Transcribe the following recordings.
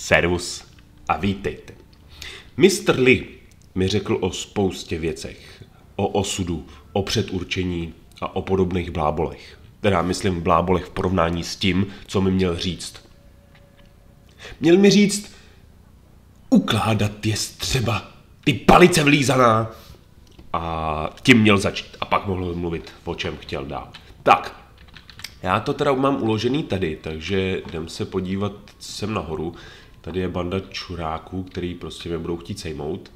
Servus a vítejte. Mistr Lee mi řekl o spoustě věcech. O osudu, o předurčení a o podobných blábolech. Teda myslím blábolech v porovnání s tím, co mi měl říct. Měl mi říct, ukládat je třeba ty palice vlízaná. A tím měl začít. A pak mohl mluvit, o čem chtěl dál. Tak, já to teda mám uložený tady, takže jdem se podívat sem nahoru. Tady je banda čuráků, který prostě mě budou chtít sejmout.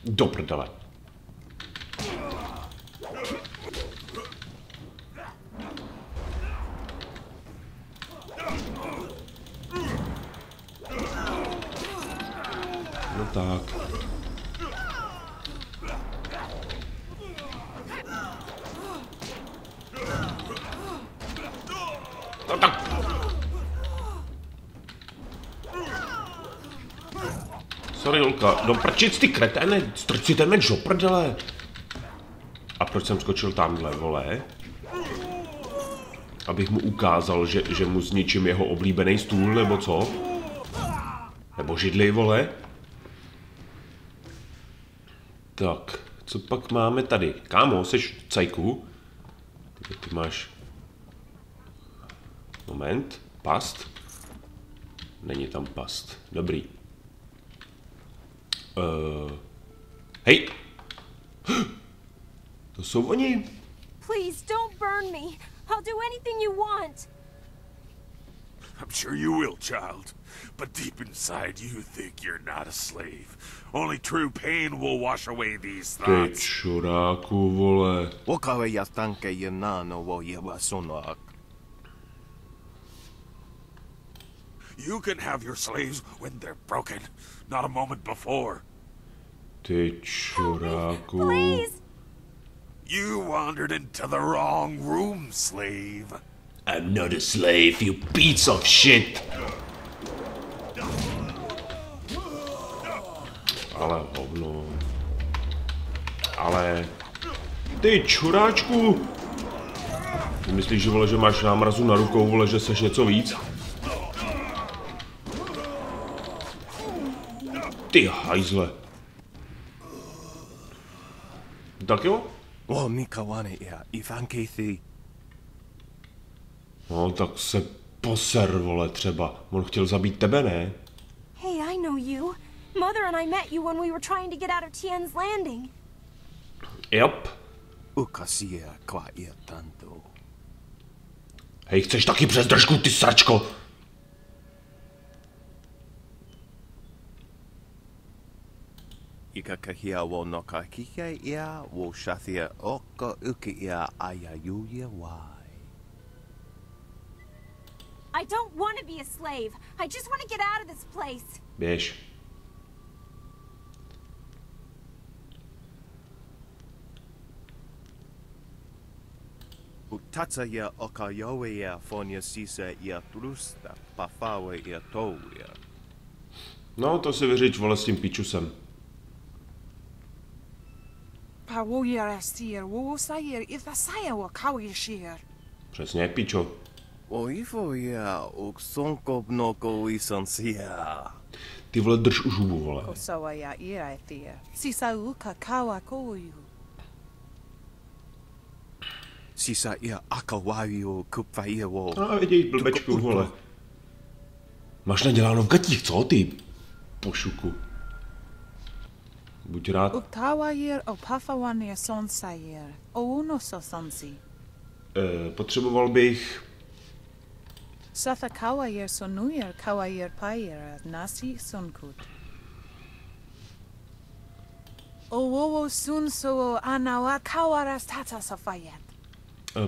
Do prdele. No tak. No tak. Sorry, Julka. No prčic ty kreténe, strč si ten meč do prdele. A proč jsem skočil tamhle, vole? Abych mu ukázal, že mu zničím jeho oblíbený stůl, nebo co? Nebo židli, vole? Tak, co pak máme tady? Kámo, seš cajku? Ty máš... Moment, past? Není tam past, dobrý. Hej! To jsou oni. Please don't burn me. I'll do anything you want. I'm sure you will, child. But deep inside you think you're not a slave. Only true pain will wash away these Ty thoughts. čuráku, vole. You can have your slaves when they're broken, not a moment before. Ty čuráku. Please. You wandered into the wrong room, slave. I'm not a slave, you piece of shit. Ale hovno. Ale... Ty čuráčku! Ty myslíš, že, vole, že máš námrazu na rukou, vole, že seš něco víc? Ty hajzle. Tak jo? No, tak se poser, vole, třeba. On chtěl zabít tebe, ne? Hey, I know you. Mother and I met you when we were trying to get out of Tien's Landing. Yep. Hej, chceš taky přes držku, ty sračko? I don't want to be a slave. I just want to get out of this place. Běž. No, to si vyřiď, vole, s tím pičusem. Přesně, pičo. Ty vole, drž už hubu, vole. A vidíš, blbečku, vole. Máš naděláno v gatích, co ty? Pošuku. Buď rád. Potřeboval bych...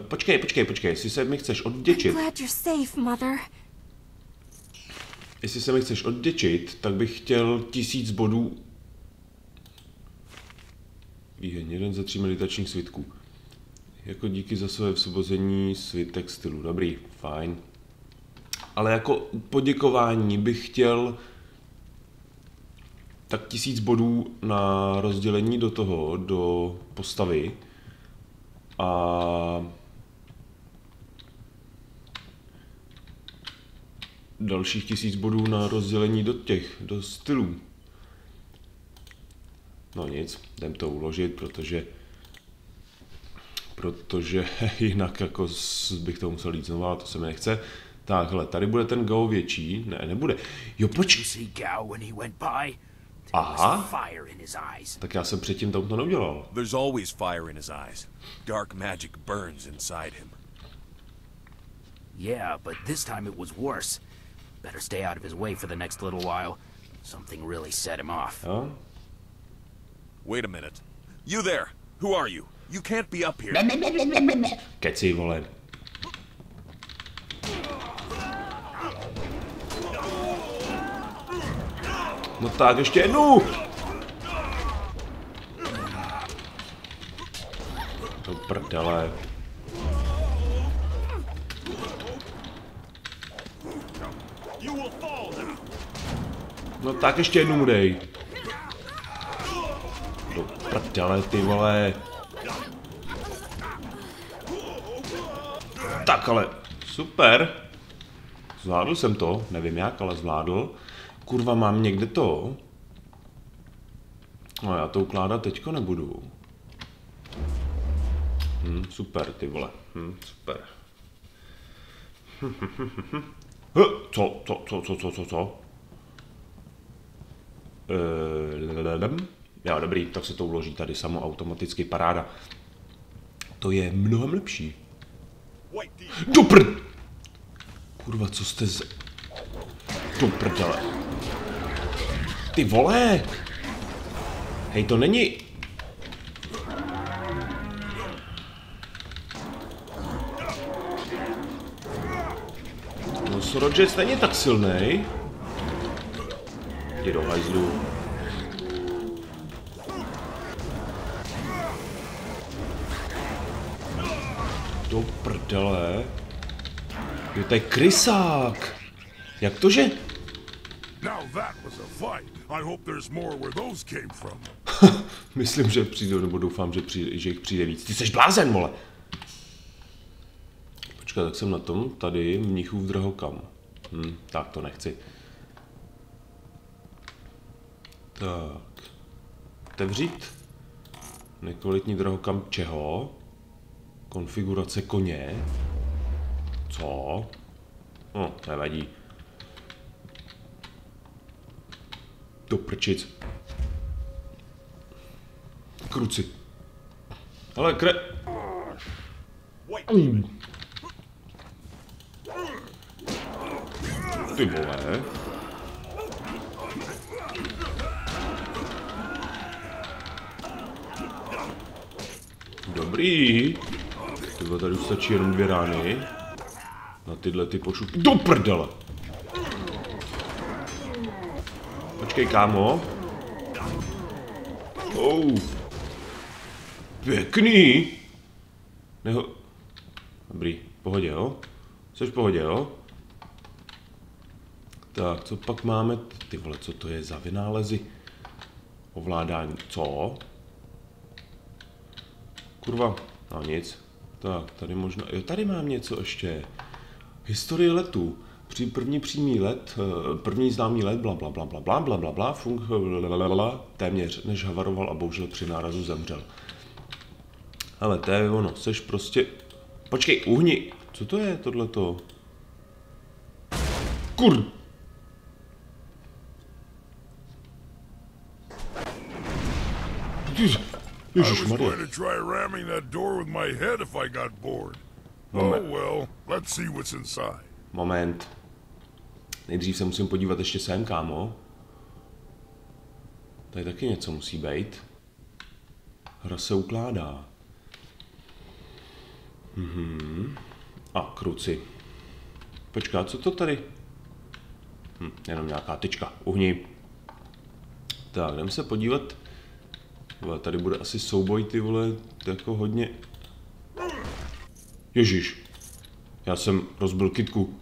Počkej, jestli se mi chceš odvděčit. Glad you're safe, Mother. Jestli se mi chceš odvděčit, tak bych chtěl 1000 bodů. Výheň, 1 ze 3 meditačních svitků. Jako díky za své osvobození svitek stylu. Dobrý, fajn. Ale jako poděkování bych chtěl tak 1000 bodů na rozdělení do toho, do postavy. A dalších 1000 bodů na rozdělení do stylů. No nic, jdem to uložit, protože jinak jako bych to musel jít znovu, ale to se mi nechce. Takhle, tady bude ten Gao větší. Ne, nebude. Jo, počkej. Aha. Tak já jsem předtím to neudělal. There's always fire in his eyes. Dark magic burns inside him. Yeah, but this time it was worse. Better stay out of his way for the next little while. Something really set him off. Jo? Wait a minute. You there! Who are you? You can't be up here. Keci, vole. No tak, ještě jednu! To prdele. No tak, ještě jednu mu dej. To prdele, ty vole. Tak ale, super. Zvládl jsem to, nevím jak, ale zvládl. Kurva, mám někde to? No já to ukládat teďko nebudu. Super, ty vole. Super. Co? Jo, dobrý, tak se to uloží tady samo automaticky, paráda. To je mnohem lepší. Dopr... Kurva, co jste z... Do prdele. Ty vole! Hej, to není... No, Sorojec není tak silnej. Jdi do hajzlu. Do prdele. Jo, to je krysák. Jak to, že? Myslím, že přijde, nebo doufám, že jich přijde víc. Ty seš blázen, vole. Počkat, tak jsem na tom. Tady mnichův drahokam. Tak to nechci. Tak. Otevřít. Nekvalitní drahokam čeho? Konfigurace koně. Co? No, nevadí. Do prčic. Kruci. Ale Ty vole. Dobrý. Tyhle tady stačí jenom 2 rány. Na tyhle ty poču... Do prdele! Počkej, kámo. Pěkný. Dobrý, v pohodě, jo? Jsi v pohodě, jo? Tak, co pak máme? Ty vole, co to je za vynálezy? Ovládání, co? Kurva, no nic. Tak, tady možná, jo, tady mám něco ještě. Historie letů. První přímý let, první známý let, blablabla, téměř než havaroval a bohužel při nárazu zemřel. Ale to je ono, seš prostě... Počkej, uhni! Co to je, tohleto? Kur... Ježišmarja. Moment. Nejdřív se musím podívat ještě sem, kámo. Tady taky něco musí být. Hra se ukládá. A kruci. Počká, co to tady? Jenom nějaká tyčka. Uhni. Tak, jdem se podívat. Tady bude asi souboj, ty vole, jako hodně... Ježíš. Já jsem rozbil kytku.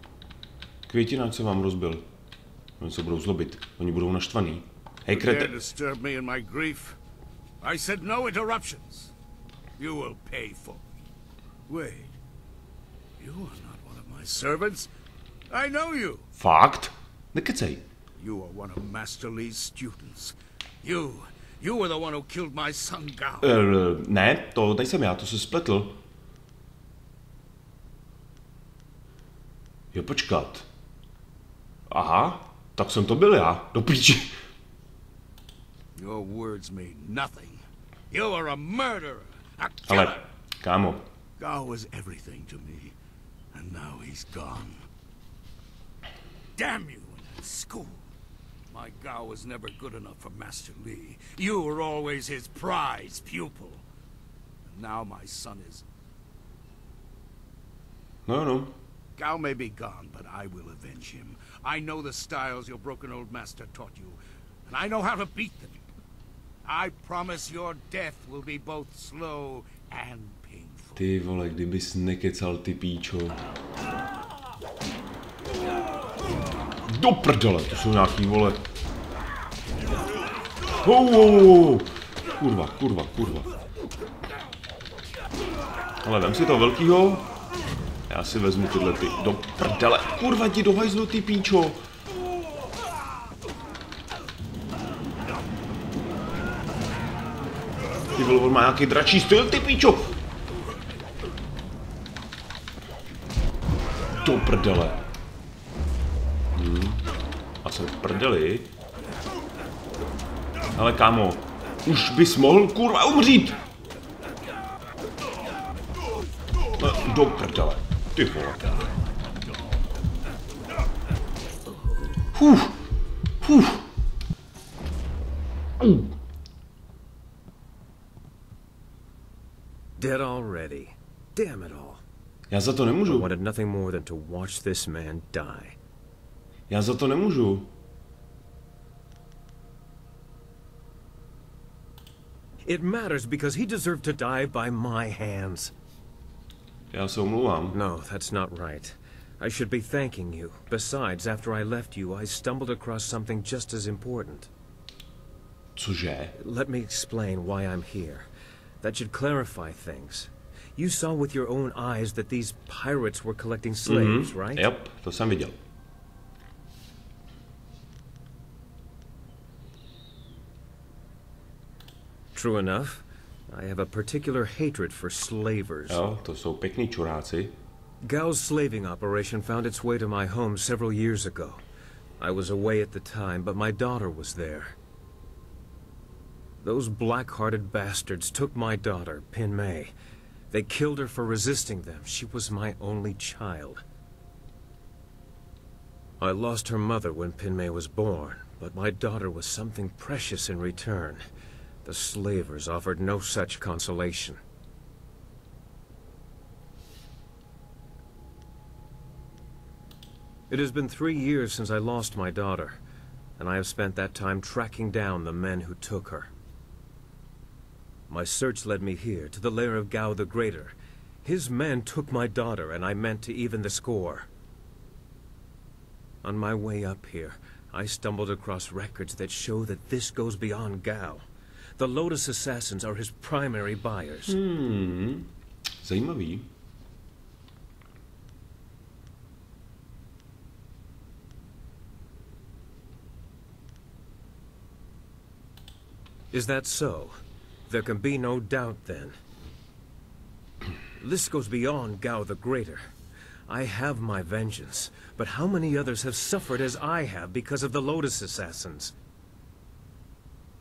Květináč se vám rozbil. Oni se budou zlobit. Oni budou naštvaný. Hej, krete... I said no interruptions. You will pay for. Wait. You are not one of my servants? I know you. Fakt? Nekecej. You are one of Master Li's students. You were the one who killed my son Gaem. Ne, to nejsem já, to se spletl. Jo, počkat. Aha, tak jsem to byl já, do píči. Your words mean nothing. You are a murderer, a Ale, killer. kámo. Gao was everything to me, and now he's gone. Damn you and that school. My Gao was never good enough for Master Li. You were always his prize pupil. And now my son is... No. Gao may be gone, but I will avenge him. I know the styles your broken old master taught you, and I know how to beat them. I promise your death will be both slow and painful. Ty vole, kdybys nekecal, ty píčo. Do prdele, to jsou nějaký, vole. Kurva. Ale vem si to velkýho. Já si vezmu tyhle ty. Do prdele. Kurva, ti do hajzlu, ty píčo. Ty vole, on má nějaký dračí styl, ty píčo. Do prdele. A jsem v prdeli. Ale kámo, už bys mohl kurva umřít. Do prdele. Ty vole. Dead already. Damn it all. Já za to I nemůžu. wanted nothing more than to watch this man die. Já za to nemůžu. It matters because he deserved to die by my hands. Já se omlouvám. No, that's not right. I should be thanking you. Besides, after I left you, I stumbled across something just as important. Cože? Let me explain why I'm here. That should clarify things. You saw with your own eyes that these pirates were collecting slaves, right? Yep, to jsem viděl. True enough. I have a particular hatred for slavers. Jo, to jsou pěkný čuráci. Gao's slaving operation found its way to my home several years ago. I was away at the time, but my daughter was there. Those black-hearted bastards took my daughter, Pin May. They killed her for resisting them. She was my only child. I lost her mother when Pin May was born, but my daughter was something precious in return. The slavers offered no such consolation. It has been 3 years since I lost my daughter, and I have spent that time tracking down the men who took her. My search led me here, to the lair of Gao the Greater. His men took my daughter, and I meant to even the score. On my way up here, I stumbled across records that show that this goes beyond Gao. The Lotus Assassins are his primary buyers. Zajímavý. Is that so? There can be no doubt then. This goes beyond Gao the Greater. I have my vengeance, but how many others have suffered as I have because of the Lotus Assassins?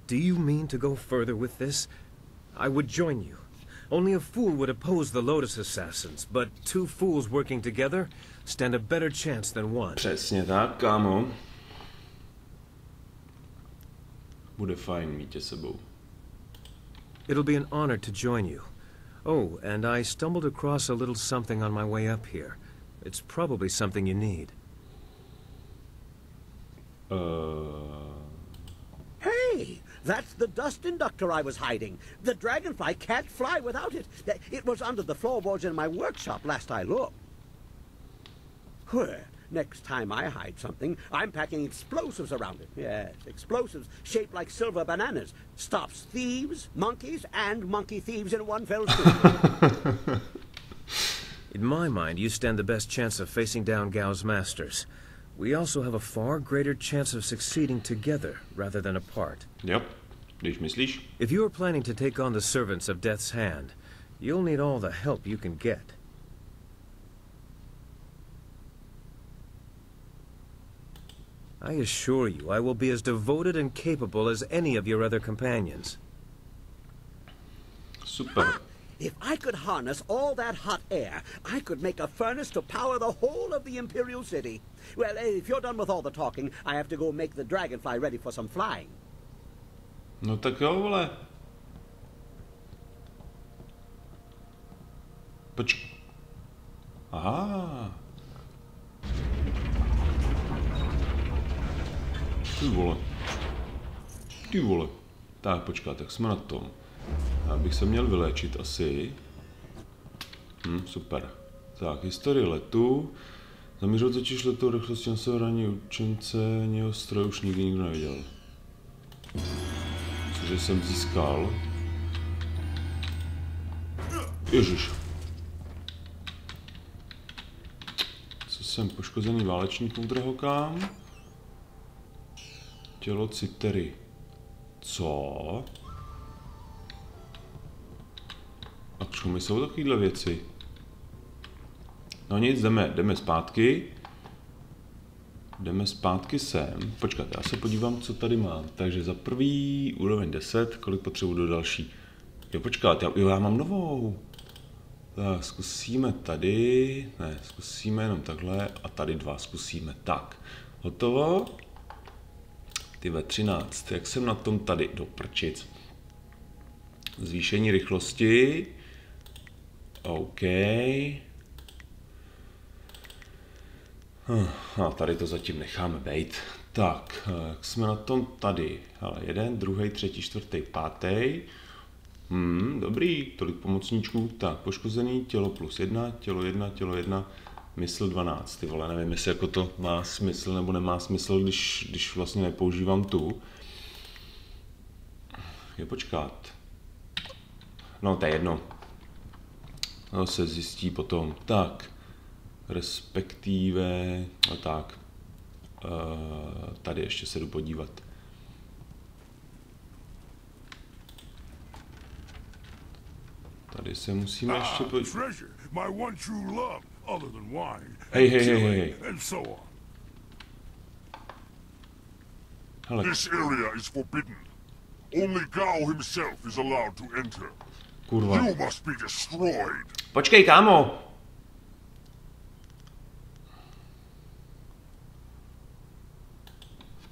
Do you mean to go further with this? I would join you. Only a fool would oppose the Lotus Assassins, but 2 fools working together stand a better chance than one. Přesně tak, kámo. Bude fajn mít tě sebou. It'll be an honor to join you. Oh, and I stumbled across a little something on my way up here. It's probably something you need. Hey! That's the dust inductor I was hiding. The dragonfly can't fly without it. It was under the floorboards in my workshop last I looked. Next time I hide something, I'm packing explosives around it. Yes, explosives shaped like silver bananas. Stops thieves, monkeys, and monkey thieves in one fell swoop. In my mind, you stand the best chance of facing down Gao's masters. We also have a far greater chance of succeeding together rather than apart. Jo, když myslíš. If you are planning to take on the servants of Death's Hand, you'll need all the help you can get. I assure you, I will be as devoted and capable as any of your other companions. Super. If I could harness all that hot air, I could make a furnace to power the whole of the Imperial City. Well, if you're done with all the talking, I have to go make the dragonfly ready for some flying. No tak jo, vole. Aha. Ty vole. Ty vole. Tak, počkat, tak jsme na tom. Já bych se měl vyléčit asi. Super. Tak, historie letu. Zamířil totiž letu rychlosti na severní učence, něho stroj už nikdy nikdo neviděl. Cože jsem získal. Ježiš. Co jsem? Poškozený válečník drahokám. Tělo citery. Co? A k čemu jsou takovýhle věci? No nic, jdeme zpátky. Jdeme zpátky sem. Počkat, já se podívám, co tady mám. Takže za prvý úroveň 10, kolik potřebuji do další. Jo, počkat, já mám novou. Tak, zkusíme tady. Ne, zkusíme jenom takhle. A tady 2 zkusíme. Tak, hotovo. Ty ve 13. Jak jsem na tom tady? Do prčic. Zvýšení rychlosti. OK. A tady to zatím necháme bejt. Tak, jak jsme na tom tady? Ale 1, 2, 3, 4, 5. Dobrý, tolik pomocníčků. Tak, poškozený, tělo +1, tělo 1, tělo 1, mysl 12. Ty vole, nevím, jestli jako to má smysl nebo nemá smysl, když vlastně nepoužívám tu. Je počkat. No, to je jedno. To se zjistí potom. Tak, respektive, no tak, tady ještě se jdu podívat. Tady se musíme ještě podívat. Hej. Hele. This area is forbidden. Only Gao himself is allowed to enter. Kurva. You must be destroyed. Počkej, kámo.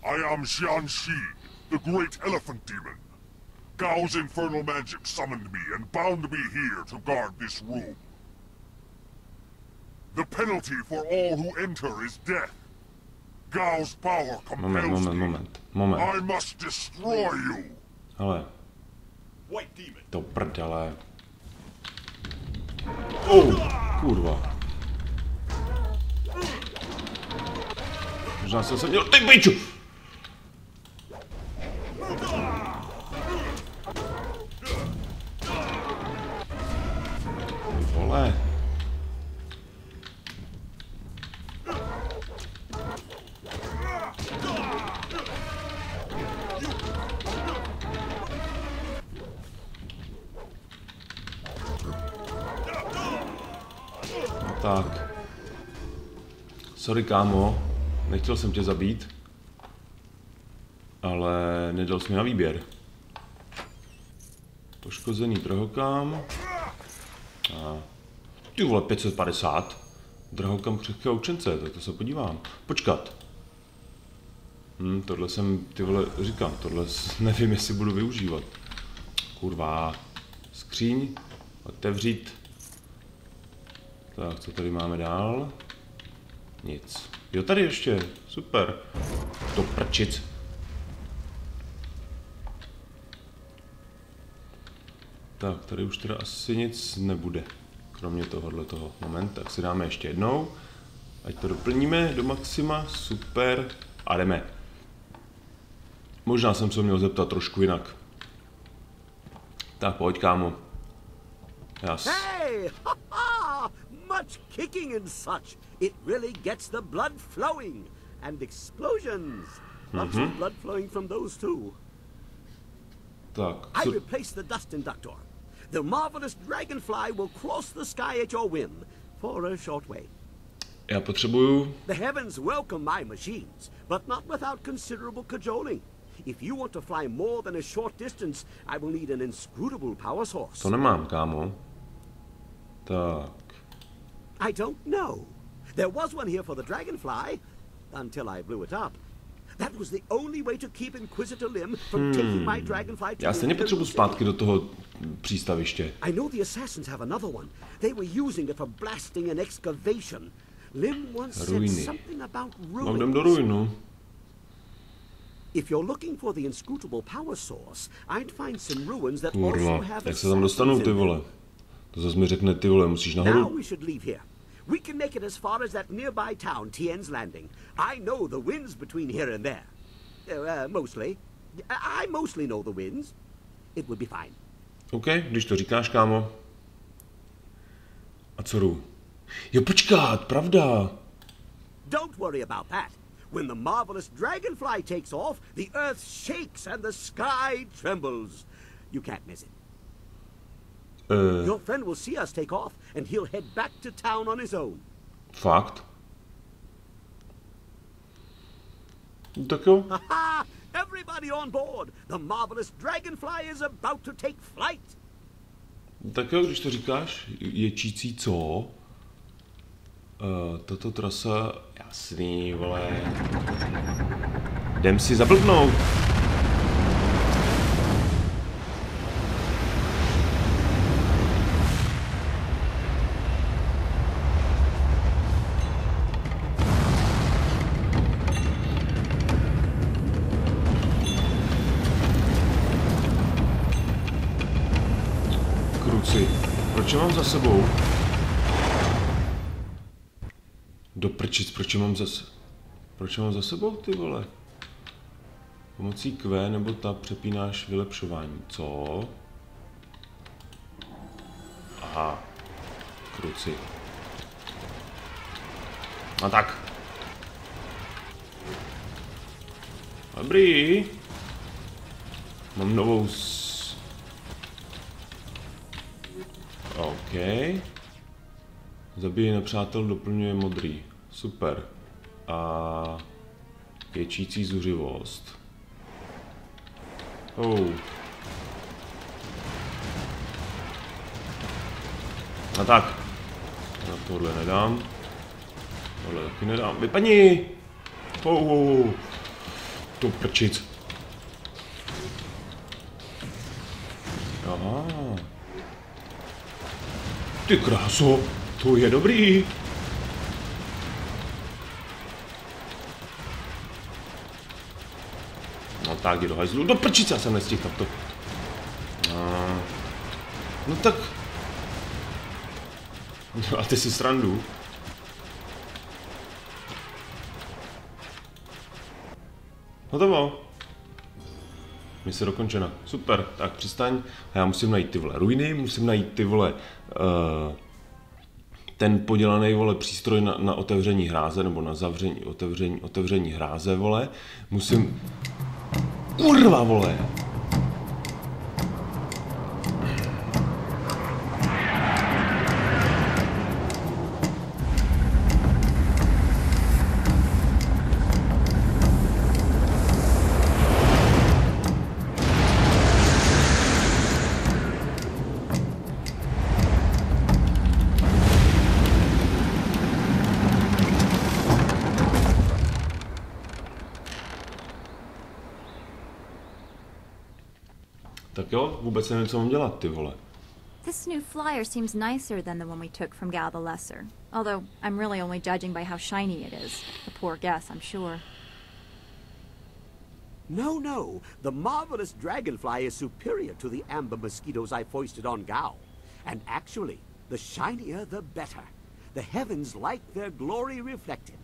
I am Xianxi, the great elephant demon. Gao's infernal magic summoned me and bound me here to guard this room. The penalty for all who enter is death. Gao's power compels Moment. I must destroy you. Hele. White demon. To prdele. Kurva. Možná jsem se měl... Ty biču! Vole. Tak. Sorry, kámo. Nechtěl jsem tě zabít. Ale nedal jsi mi na výběr. Poškozený drahokám. A... Ty vole, 550. Drahokám křehkého učence, tak to se podívám. Počkat. Tohle jsem, ty vole, říkám, tohle nevím, jestli budu využívat. Kurva. Skříň. Otevřít. Tak, co tady máme dál? Nic. Jo, tady ještě. Super. To prčic. Tak, tady už teda asi nic nebude. Kromě tohoto. Moment, tak si dáme ještě jednou. Ať to doplníme do maxima. Super. A jdeme. Možná jsem se měl zeptat trošku jinak. Tak, pojď, kámo. Hey! Ha-ha! much kicking and such. It really gets the blood flowing. And explosions. Lots of blood flowing from those too. Tak, I replaced the dust inductor. The marvelous dragonfly will cross the sky at your whim for a short way. Já potřebuju... The heavens welcome my machines, but not without considerable cajoling. If you want to fly more than a short distance, I will need an inscrutable power source. To nemám, kámo. Tak. I don't know. There was one here for the dragonfly, until I blew it up. That was the only way to keep Inquisitor Lim from taking my dragonfly to Já stejně potřebuji zpátky do toho přístaviště. I know the assassins have another one. They were using it for blasting and excavation. Lim once said something about ruins. Jdem do ruinu. If you're looking for the inscrutable power source, I'd find some ruins that also have. Jak se tam dostanu, ty vole? To zase mi řekne, ty vole, musíš nahoru. Now we should leave here. We can make it as far as that nearby town, Tien's Landing. I know the winds between here and there. Mostly. I mostly know the winds. It would be fine. OK, když to říkáš, kámo. A co jdu? Jo, počkat, pravda. Don't worry about that. When the marvelous dragonfly takes off, the earth shakes and the sky trembles. You can't miss it. Your friend will see us take off, and he'll head back to town on his own. Fakt? Tak jo. Ha! Everybody on board! The marvelous dragonfly is about to take flight. Tak jo, když to říkáš, ječící co? Tato trasa, jasný, vole. Jdem si zablbnout. Kruci, proč je mám za sebou? Do prčic, proč mám za sebou, ty vole? Pomocí Q nebo tab přepínáš vylepšování. Co? Aha. Kruci. A tak. Dobrý. Mám novou OK. Zabíjí nepřátel, doplňuje modrý. Super. A ječící zuřivost. A tak. Na tohle nedám. Tohle taky nedám. Vypadni! To prčic. Aha. Ty kráso, to je dobrý. No tak, jdi do hajzlu. Do prčice, já jsem nestihl takto. No tak. A ty si srandu. Hotovo. Mise dokončena. Super, tak přistaň. A já musím najít ty vole ruiny, musím najít ty vole ten podělaný vole přístroj na otevření hráze, nebo na zavření, otevření hráze, vole. Musím... Kurva, vole! Tak jo, vůbec nevím, co mám dělat, ty vole. This new flyer seems nicer than the one we took from Gal the Lesser. Although, I'm really only judging by how shiny it is. A poor guess, I'm sure. No. The marvelous dragonfly is superior to the amber mosquitoes I foisted on Gao. And actually, the shinier the better. The heavens like their glory reflected.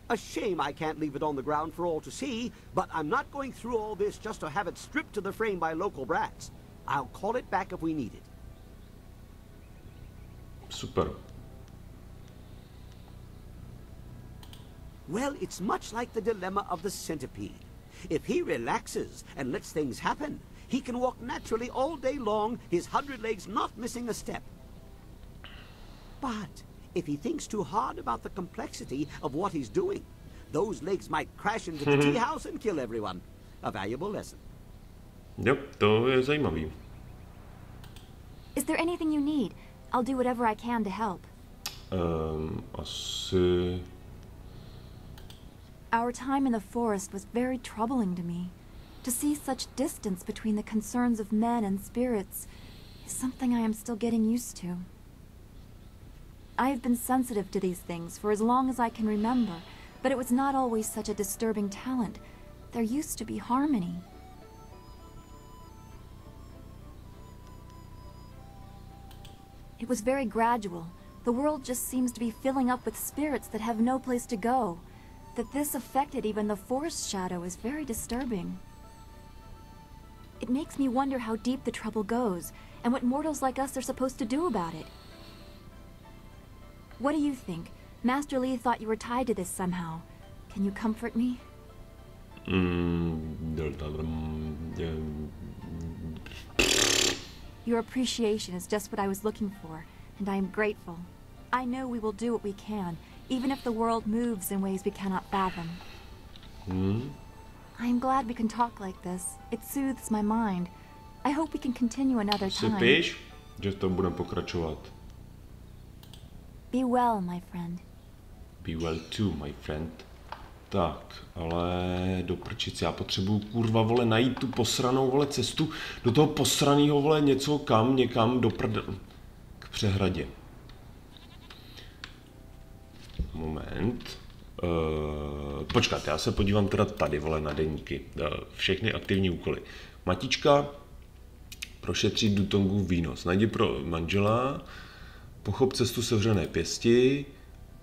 A shame I can't leave it on the ground for all to see, but I'm not going through all this just to have it stripped to the frame by local brats. I'll call it back if we need it. Super. Well, it's much like the dilemma of the centipede. If he relaxes and lets things happen, he can walk naturally all day long, his 100 legs not missing a step. But if he thinks too hard about the complexity of what he's doing, those legs might crash into the tea house and kill everyone. A valuable lesson. Jo, to je zajímavý. Is there anything you need? I'll do whatever I can to help. Asi... Our time in the forest was very troubling to me. To see such distance between the concerns of men and spirits is something I am still getting used to. I have been sensitive to these things for as long as I can remember, but it was not always such a disturbing talent. There used to be harmony. It was very gradual. The world just seems to be filling up with spirits that have no place to go. That this affected even the forest shadow is very disturbing. It makes me wonder how deep the trouble goes, and what mortals like us are supposed to do about it. What do you think? Master Li thought you were tied to this somehow. Can you comfort me? Your appreciation is just what I was looking for, and I am grateful. I know we will do what we can, even if the world moves in ways we cannot fathom. I am glad we can talk like this. It soothes my mind. I hope we can continue another time. Sypíš, že to budeme pokračovat. Be well, my friend. Be well too, my friend. Tak, ale do prčic, já potřebuju kurva vole najít tu posranou vole cestu do toho posranýho vole něco kam, někam do k přehradě. Moment. Počkat, já se podívám teda tady vole na deníky. Všechny aktivní úkoly. Matička, prošetřit Dutongův výnos. Najdi pro manžela, pochop cestu sevřené pěsti,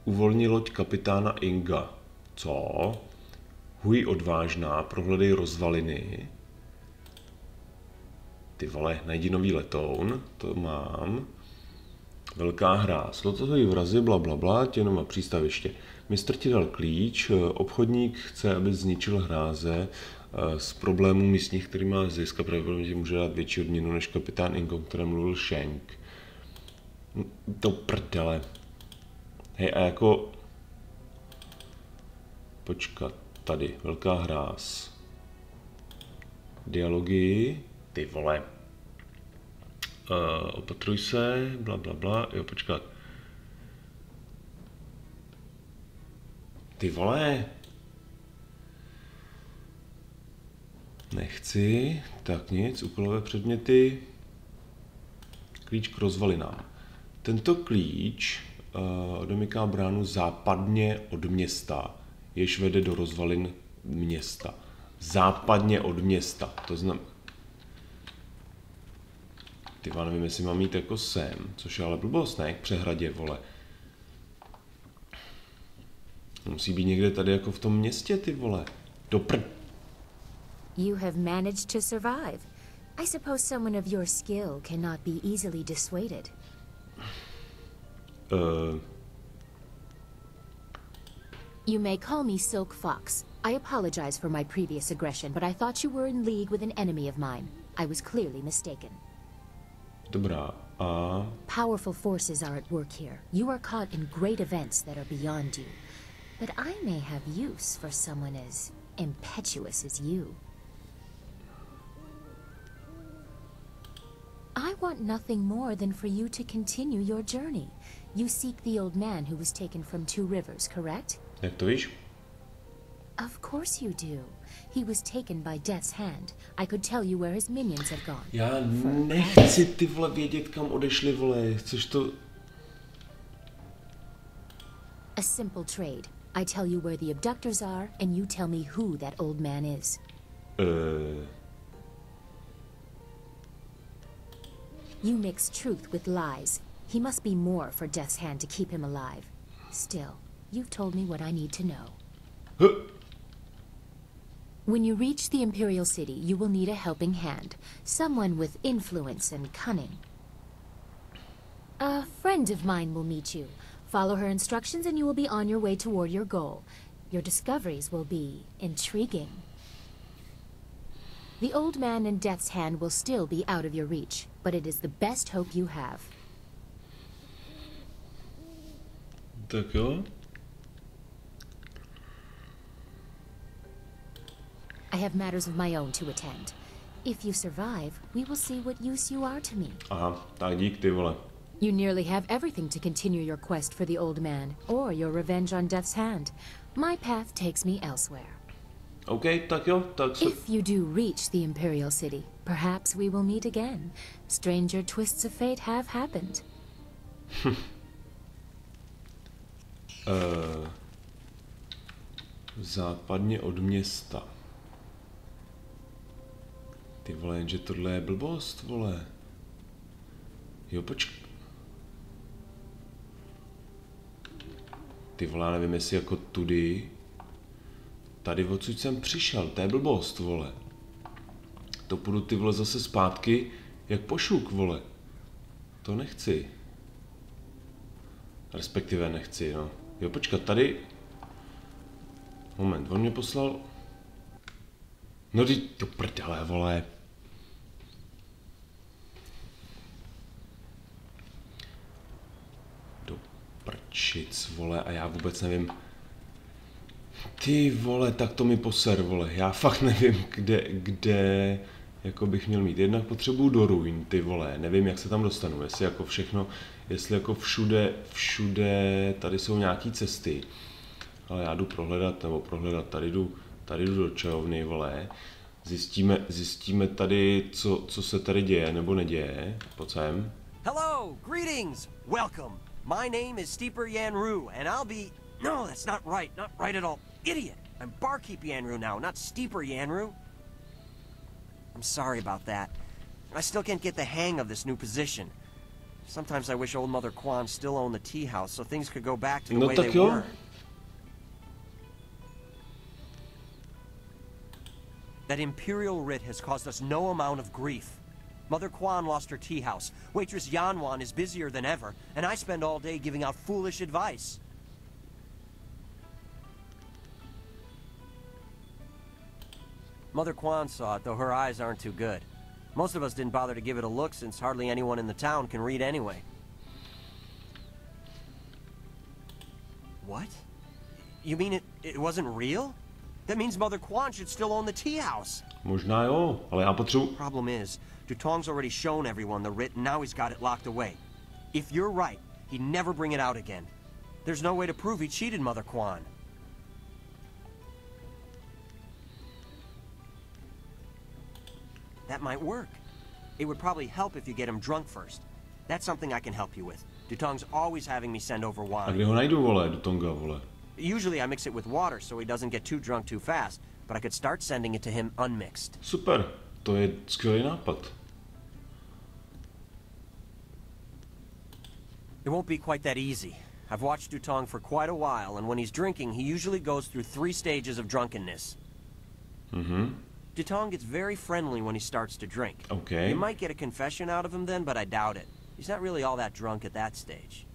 uvolni loď kapitána Inga. Co? Huj odvážná, prohledej rozvaliny. Ty vole, najdi nový letoun, to mám. Velká hra, slotový vrazy, blablabla, jenom a přístaviště. Mistr ti dal klíč, obchodník chce, aby zničil hráze z problémů místních, který má zisk a pravděpodobně může dát větší odměnu než kapitán Ingo, o kterém mluvil Shank. To prdele. Hej, a jako... Počkat, tady, velká hráz. Dialogy, ty vole. Opatruj se, bla, bla, bla, jo, počkat. Ty vole. Nechci, tak nic, úkolové předměty. Klíč k rozvalinám. Tento klíč odemyká bránu západně od města, jež vede do rozvalin města. Západně od města, to znamená... Ty nevím, jestli mám jít jako sem, což je ale blbost, ne? K přehradě, vole. Musí být někde tady jako v tom městě, ty vole. You have managed to survive. I suppose someone of your skill cannot be easily dissuaded. You may call me Silk Fox. I apologize for my previous aggression, but I thought you were in league with an enemy of mine. I was clearly mistaken. Dobrá, a... Powerful forces are at work here. You are caught in great events that are beyond you. But I may have use for someone as impetuous as you. I want nothing more than for you to continue your journey. You seek the old man who was taken from Two Rivers, correct? Jak to víš? Of course you do. He was taken by Death's hand. I could tell you where his minions have gone. Já nechci ty vole vědět, kam odešli, vole. Chceš to... A simple trade. I tell you where the abductors are, and you tell me who that old man is. You mix truth with lies. He must be more for Death's hand to keep him alive. Still, you've told me what I need to know. When you reach the Imperial City, you will need a helping hand. Someone with influence and cunning. A friend of mine will meet you. Follow her instructions and you will be on your way toward your goal. Your discoveries will be intriguing. The old man in Death's hand will still be out of your reach, but it is the best hope you have. Tak jo. I have matters of my own to attend. If you survive, we will see what use you are to me. Aha, tak dík ty vole. You nearly have everything to continue your quest for the old man, or your revenge on Death's hand. My path takes me elsewhere. OK, tak jo, tak se... If you do reach the Imperial City, perhaps we will meet again. Stranger twists of fate have happened. Západně od města. Ty vole, jenže tohle je blbost, vole. Jo, Ty vole, já nevím, jestli jako tudy. Tady odsud jsem přišel, to je blbost, vole. To půjdu ty vole zase zpátky, jak pošuk, vole. To nechci. Respektive nechci, no. Jo, počkat, tady... Moment, on mě poslal... No ty to prdele, vole. Do prčic, vole, a já vůbec nevím... Ty vole, tak to mi poser, vole. Já fakt nevím, kde jako bych měl mít. Jednak potřebuju do ruin, ty vole. Nevím, jak se tam dostanu. Jestli jako všechno, jestli jako všude tady jsou nějaký cesty. Ale já jdu prohledat, tady jdu do čajovny, vole. Zjistíme tady, co se tady děje nebo neděje. Pojď sem. Hello, greetings, welcome. My name is Steeper Yanru, and I'll be... No, that's not right at all. Idiot! I'm Barkeep Yanru now, not Steeper Yanru. I'm sorry about that. I still can't get the hang of this new position. Sometimes I wish old Mother Quan still owned the tea house so things could go back to the way they were. That Imperial writ has caused us no amount of grief. Mother Quan lost her tea house. Waitress Yanwan is busier than ever, and I spend all day giving out foolish advice. Mother Quan saw it, though her eyes aren't too good. Most of us didn't bother to give it a look since hardly anyone in the town can read anyway. What? You mean it wasn't real? That means Mother Quan should still own the tea house. Možná jo, ale já potřebuji... Problem is, Dutong's already shown everyone the writ and now he's got it locked away. If you're right, he'd never bring it out again. There's no way to prove he cheated Mother Quan. That might work. It would probably help if you get him drunk first. That's something I can help you with. Dutong's always having me send over wine. A kde ho najdu, vole, Dutonga, vole? Usually I mix it with water so he doesn't get too drunk too fast, but I could start sending it to him unmixed. Super, to je skvělý nápad. It won't be quite that easy. I've watched Dutong for quite a while, and when he's drinking, he usually goes through 3 stages of drunkenness. Mhm. Dutong gets very friendly when he starts to drink. Okay. You might get a confession out of him then, but I doubt it. He's not really all that drunk at that stage.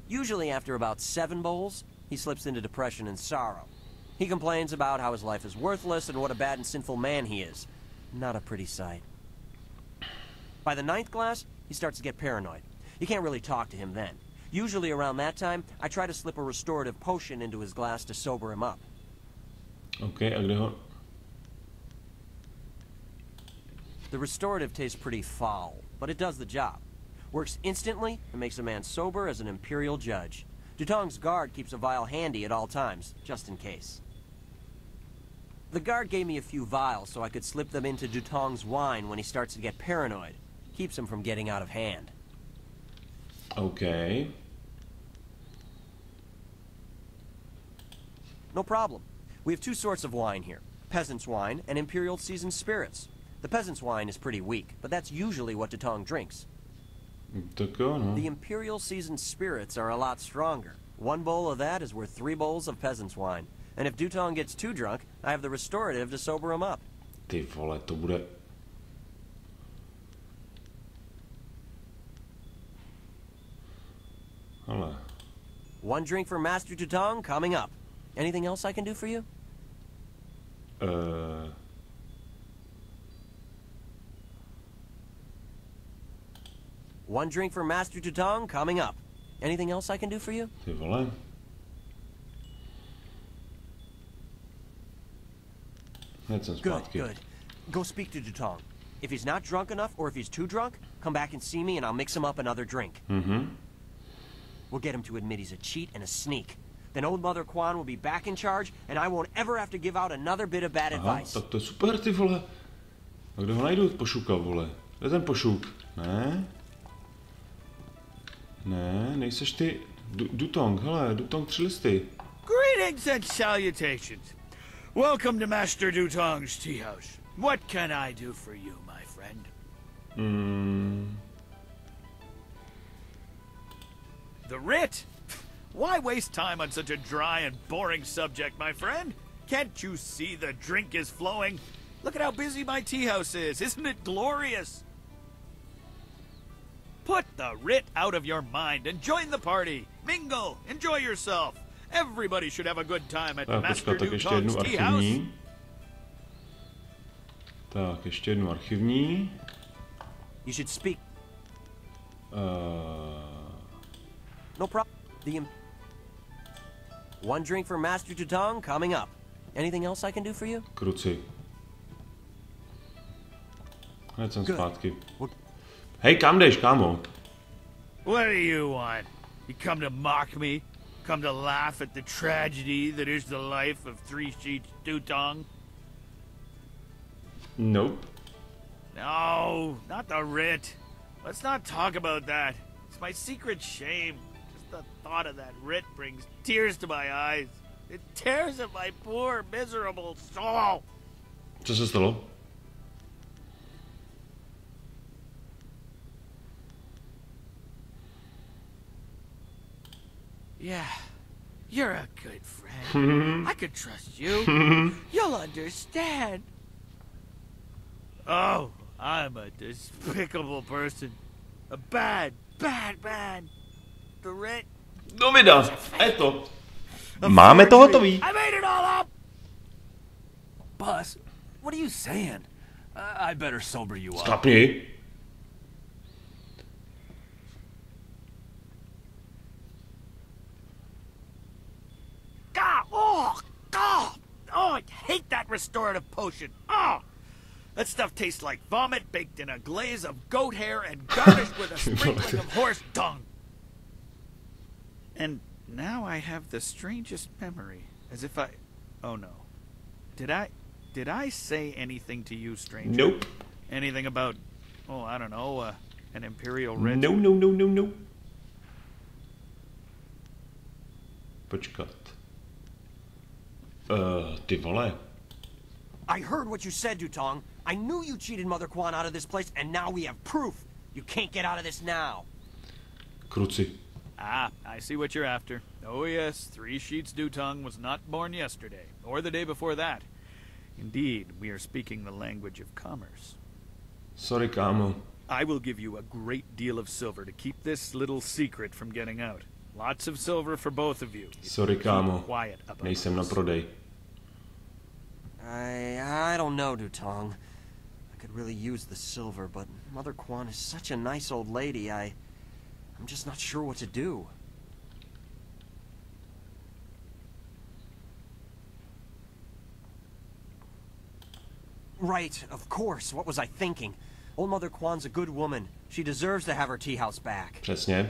Usually after about 7 bowls, he slips into depression and sorrow. He complains about how his life is worthless and what a bad and sinful man he is. Not a pretty sight. By the 9th glass, he starts to get paranoid. You can't really talk to him then. Usually around that time, I try to slip a restorative potion into his glass to sober him up. Okay, a kde ho... The restorative tastes pretty foul, but it does the job. Works instantly and makes a man sober as an imperial judge. Dutong's guard keeps a vial handy at all times, just in case. The guard gave me a few vials so I could slip them into Dutong's wine when he starts to get paranoid. Keeps him from getting out of hand. Okay. No problem. We have 2 sorts of wine here. Peasant's wine and Imperial seasoned spirits. The peasant's wine is pretty weak, but that's usually what Dutong drinks. Tak jo, no. The Imperial seasoned spirits are a lot stronger. 1 bowl of that is worth 3 bowls of peasant's wine. And if Dutong gets too drunk, I have the restorative to sober him up. Ty vole, to bude... Ale. One drink for Master Tutong coming up. Anything else I can do for you? One drink for Master Tutong coming up. Anything else I can do for you? Ty vole. Hned jsem zpátky. Good. Go speak to Tutong. If he's not drunk enough, or if he's too drunk, come back and see me and I'll mix him up another drink. We'll get him to admit he's a cheat and a sneak. Then old Mother Quan will be back in charge and I won't ever have to give out another bit of bad advice. Tak to je super, ty vole. A kde ho najdu, pošuka, vole? Kde je ten pošuk? Ne? Ne, nejseš ty... Dutong, hele, Dutong 3 listy. Greetings and salutations. Welcome to Master Dutong's tea house. What can I do for you, my friend? The writ? Why waste time on such a dry and boring subject, my friend? Can't you see the drink is flowing? Look at how busy my tea house is. Isn't it glorious? Put the writ out of your mind and join the party. Mingle. Enjoy yourself. Everybody should have a good time at Master Dutong's tea house. Tak, ještě jednu archivní. You should speak. No problem. One drink for Master Tutong coming up. Anything else I can do for you? Kruci. Hned jsem zpátky. Hej, kam jdeš, kámo? What do you want? You come to mock me? Come to laugh at the tragedy that is the life of Three Sheets Dutong? Nope. No, not the writ. Let's not talk about that. It's my secret shame. Just the thought of that writ brings tears to my eyes. It tears at my poor, miserable soul. Co se stalo? Yeah, you're a good friend. I could trust you. You'll understand. Oh, I'm a despicable person. A bad, bad man. The writ. No vydá, je to. Máme to hotový. I made it all up. Boss, what are you saying? I better sober you up. Sklapni. Oh, I hate that restorative potion. Oh, that stuff tastes like vomit baked in a glaze of goat hair and garnished with a sprinkling of horse dung. And now I have the strangest memory, as if I... Oh no. Did I say anything to you, stranger? Nope. Anything about, oh, I don't know, an imperial writ? No. Počkat. Ty vole. I heard what you said, Dutong. I knew you cheated Mother Quan out of this place, and now we have proof. You can't get out of this now. Kruci. Ah, I see what you're after. Oh yes, Three Sheets Dutong was not born yesterday, or the day before that. Indeed, we are speaking the language of commerce. Sorry, kámo. I will give you a great deal of silver to keep this little secret from getting out. Lots of silver for both of you. Sorry, kámo. Quiet about Nejsem na prodej. I don't know, Dutong. I could really use the silver, but Mother Quan is such a nice old lady, I'm just not sure what to do. Right, of course. What was I thinking? Old Mother Quan's a good woman. She deserves to have her tea house back. Přesně.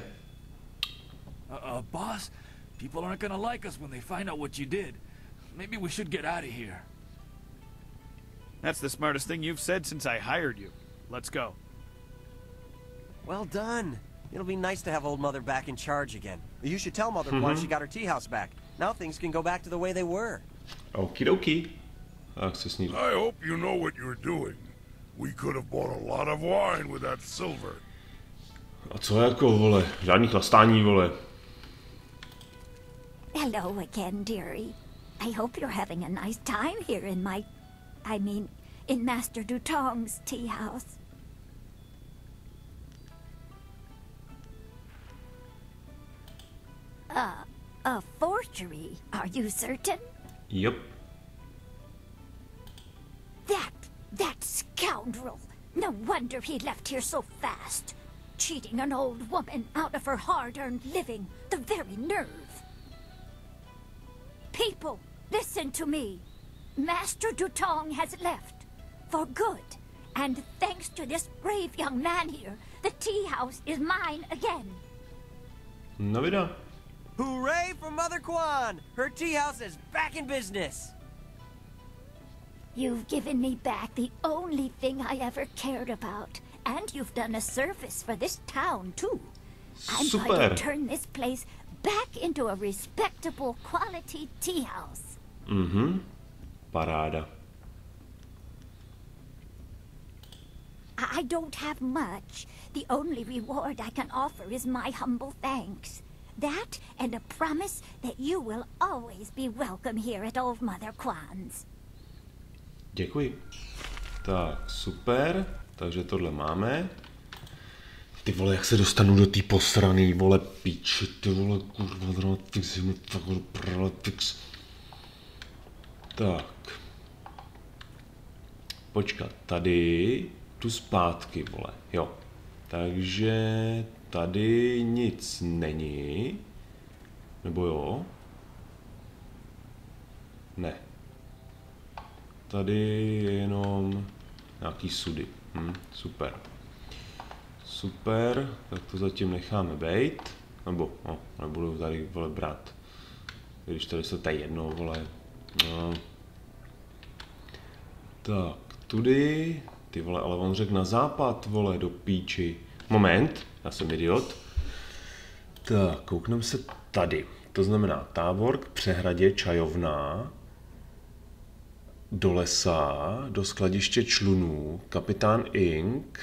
Boss, people aren't gonna like us when they find out what you did. Maybe we should get out of here. That's the smartest thing you've said since I hired you. Let's go. Well done. It'll be nice to have old Mother back in charge again. You should tell Mother Quan she got her tea house back. Now things can go back to the way they were. Okie dokie. Tak se sníží. I hope you know what you're doing. We could have bought a lot of wine with that silver. A co jako, vole? Žádný chlastání, vole. Hello again, dearie. I hope you're having a nice time here in in Master Dutong's tea house. A forgery, are you certain? Yep. That scoundrel! No wonder he left here so fast. Cheating an old woman out of her hard-earned living. The very nerve. People, listen to me. Master Dutong has left. For good. And thanks to this brave young man here, the tea house is mine again. No vida. Hooray for Mother Kwan! Her tea house is back in business! You've given me back the only thing I ever cared about. And you've done a service for this town, too. I'm going to turn this place back into a respectable quality tea house. Paráda. I don't have much. The only reward I can offer is my humble thanks. That and a promise that you will always be welcome here at Old Mother Kwan's. Děkuji. Tak, super. Takže tohle máme. Ty vole, jak se dostanu do té posraný, vole, píči, ty vole, kurva, dramafix, pralafix. Tak. Počkat, tady tu zpátky, vole, jo. Takže tady nic není. Nebo jo? Ne. Tady je jenom nějaký sudy. Super. Super, tak to zatím necháme bejt. Nebo, nebudu tady, vole, brát. Když tady se tady jedno, vole. No. Tak, tudy. Ty vole, ale on řekl na západ, vole, do píči. Moment, já jsem idiot. Tak, koukneme se tady. To znamená tábor k přehradě čajovná. Do lesa, do skladiště člunů, kapitán Ink.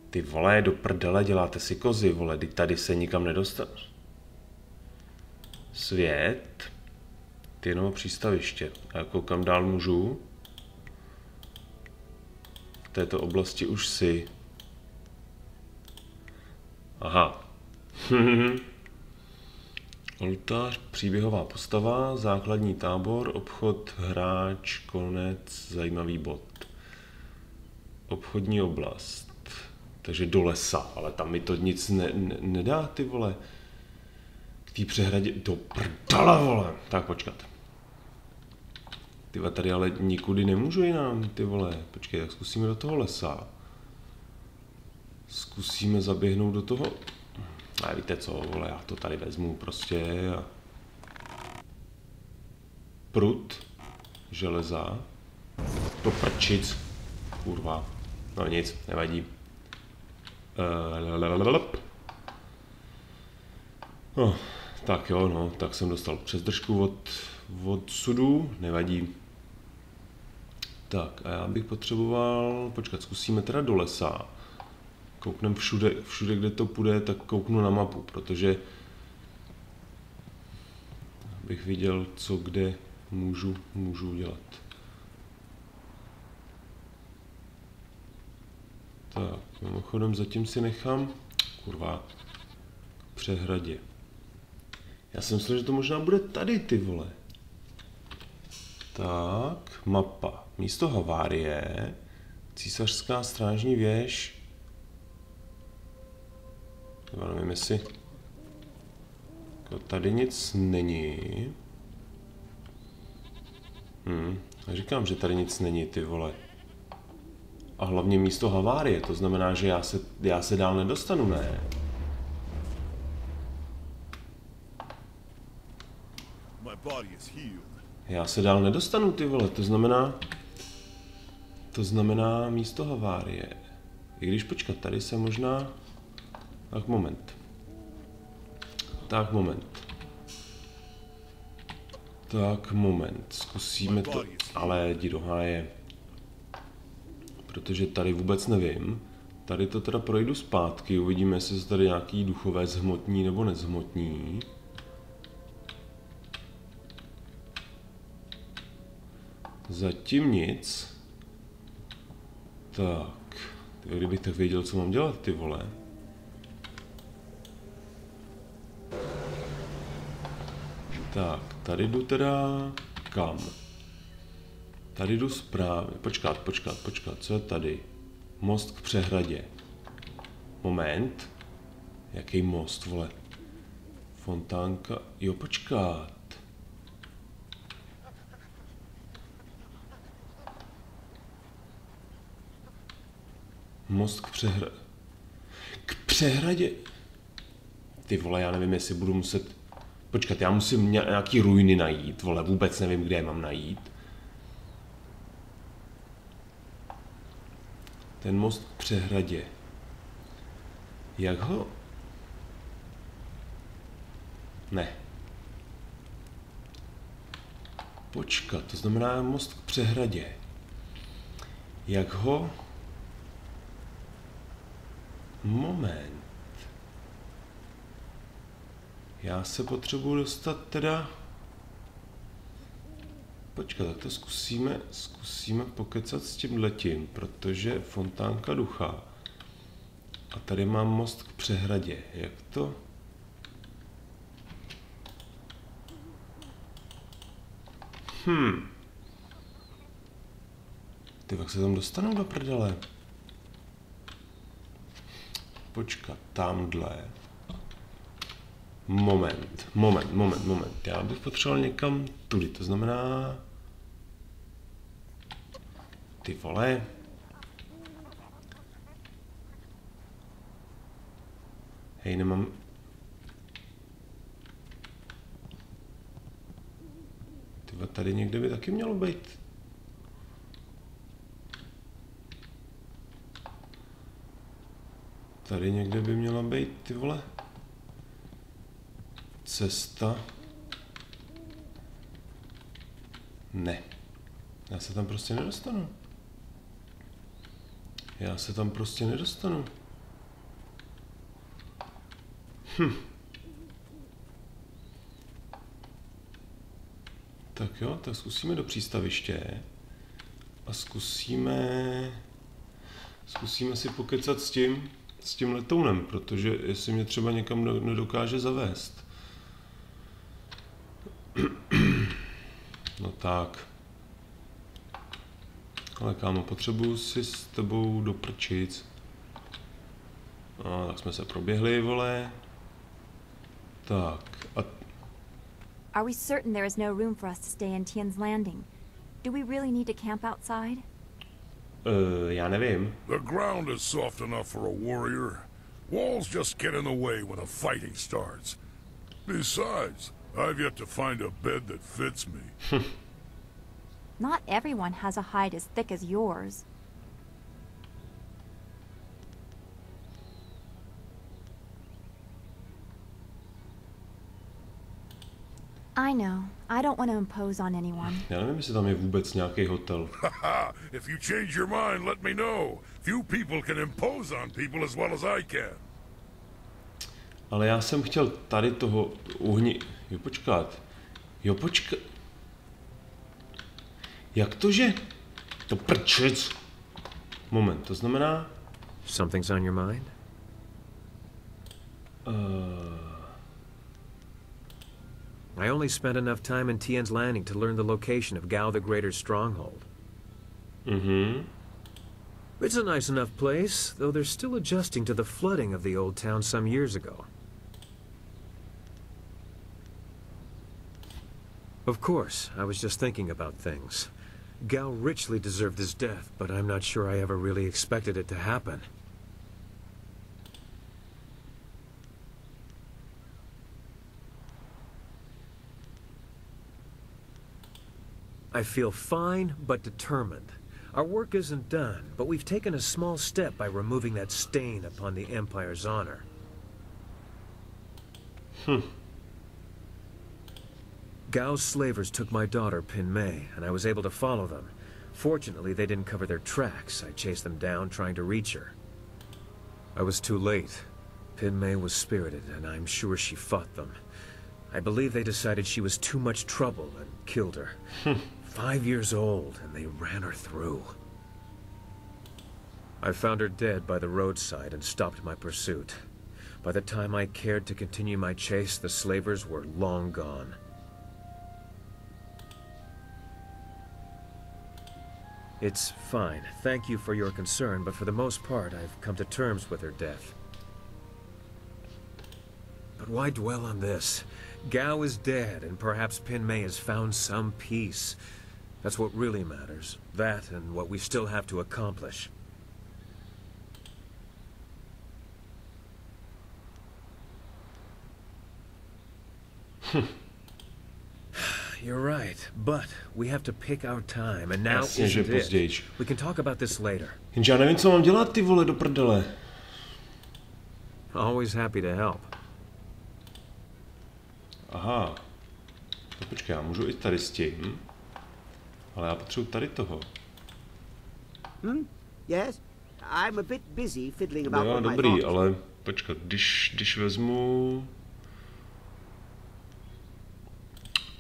Ty vole, do prdele, děláte si kozy, vole, teď tady se nikam nedostaneš. Svět. Ty jenom přístaviště. A jako kam dál můžu? V této oblasti už si. Aha. Oltář, příběhová postava, základní tábor, obchod, hráč, konec, zajímavý bod. Obchodní oblast. Takže do lesa, ale tam mi to nic nedá, ty vole. K té přehradě, do prdala, vole. Tak počkat. Ty vole, tady ale nikudy nemůžu jinam, ty vole. Počkej, tak zkusíme do toho lesa. Zkusíme zaběhnout do toho. A víte co, vole, já to tady vezmu prostě a... Prut. Železa. To prčic. Kurva. No nic, nevadí. No, tak jo, no, tak jsem dostal přezdržku od sudu, nevadí. Tak, a já bych potřeboval, počkat, zkusíme teda do lesa. Kouknem všude, kde to půjde, tak kouknu na mapu, protože abych viděl, co kde můžu dělat. Tak, mimochodem zatím si nechám, kurva, k přehradě. Já jsem myslel, že to možná bude tady, ty vole. Tak, mapa. Místo havárie, císařská strážní věž. Já nevím, jestli... Tady nic není. Já říkám, že tady nic není, ty vole. A hlavně místo havárie, to znamená, že já se dál nedostanu, ne? Já se dál nedostanu, ty vole, to znamená místo havárie. I když počkat, tady se možná... Tak moment. Zkusíme to, ale jdi do háje. Protože tady vůbec nevím. Tady to teda projdu zpátky, uvidíme, jestli se tady nějaký duchové zhmotní nebo nezhmotní. Zatím nic. Tak, kdybych tak věděl, co mám dělat, ty vole. Tak, tady jdu teda kam? Tady jdu správně. Počkat, co je tady? Most k přehradě. Moment. Jaký most, vole? Fontánka. Jo, počkat. Most k přehradě. K přehradě. Ty vole, já nevím, jestli budu muset... Počkat, já musím nějaký ruiny najít, vole, vůbec nevím, kde je mám najít. Ten most k přehradě. Jak ho... Ne. Počkat, to znamená most k přehradě. Jak ho... Moment. Já se potřebuji dostat teda... Počkat, tak to zkusíme pokecat s tímhletím, protože fontánka ducha. A tady mám most k přehradě. Jak to? Ty, jak se tam dostanu do prdele? Počkat, tamhle. Moment. Já bych potřeboval někam tudy, to znamená... Ty vole. Hej, nemám... Tyhle, tady někde by taky mělo být. Tady někde by měla být, ty vole. Cesta. Ne. Já se tam prostě nedostanu. Tak jo, tak zkusíme do přístaviště. A zkusíme si pokecat s tím letounem, protože jestli mě třeba někam nedokáže zavést. No tak. Ale kámo, potřebuju si s tebou doprčit. No, tak jsme se proběhli, vole. Tak. A... Are we certain there is no room for us to stay in Tien's Landing? Do we really need to camp outside? Já nevím. The ground is soft enough for a warrior. Walls just get in the way when a fighting starts. Besides, I've yet to find a bed that fits me. Not everyone has a hide as thick as yours. I know. I don't want to impose on anyone. Já nevím, jestli tam je vůbec nějaký hotel. If you change your mind, let me know. Few people can impose on people as well as I can. Ale já jsem chtěl tady toho uhni... Jo, počkat. Jak to, že? To prčic. Moment, to znamená... Something's on your mind? I only spent enough time in Tien's Landing to learn the location of Gao the Greater's stronghold. It's a nice enough place, though they're still adjusting to the flooding of the old town some years ago. Of course, I was just thinking about things. Gao richly deserved his death, but I'm not sure I ever really expected it to happen. I feel fine, but determined. Our work isn't done, but we've taken a small step by removing that stain upon the Empire's honor. Gao's slavers took my daughter, Pin Mei, and I was able to follow them. Fortunately, they didn't cover their tracks. I chased them down, trying to reach her. I was too late. Pin Mei was spirited, and I'm sure she fought them. I believe they decided she was too much trouble and killed her. 5 years old, and they ran her through. I found her dead by the roadside and stopped my pursuit. By the time I cared to continue my chase, the slavers were long gone. It's fine. Thank you for your concern, but for the most part, I've come to terms with her death. But why dwell on this? Gao is dead, and perhaps Pin Mei has found some peace. That's what really matters. That and what we still have to accomplish. You're right, but we have to pick our time, and now isn't it. We can talk about this later. Jenže já nevím, co mám dělat, ty vole, do prdele. Always happy to help. Aha. To počkej, já můžu i tady s tím. Ale já potřebuji tady toho. Yes, I'm a bit busy fiddling about Jo, with my dobrý, thoughts. ale počkat, když vezmu...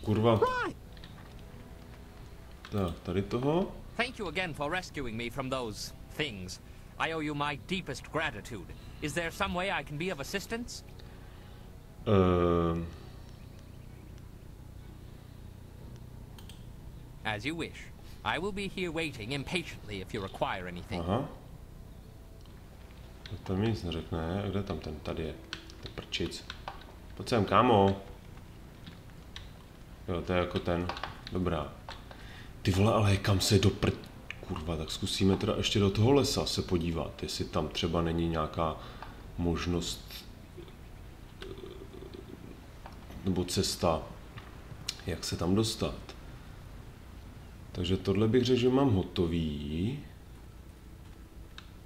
Kurva. Tak, tady toho. Thank you again for rescuing me from those things. I owe you my deepest gratitude. Is there some way I can be of assistance? As you wish. I will be here waiting impatiently if you require anything. Aha. To tam nic neřekne, kde tam ten? Tady je. To je prčic. Pojď sem, kámo. Jo, to je jako ten. Dobrá. Ty vole, ale kam se do Kurva, tak zkusíme teda ještě do toho lesa se podívat, jestli tam třeba není nějaká možnost nebo cesta, jak se tam dostat. Takže tohle bych řekl, že mám hotový.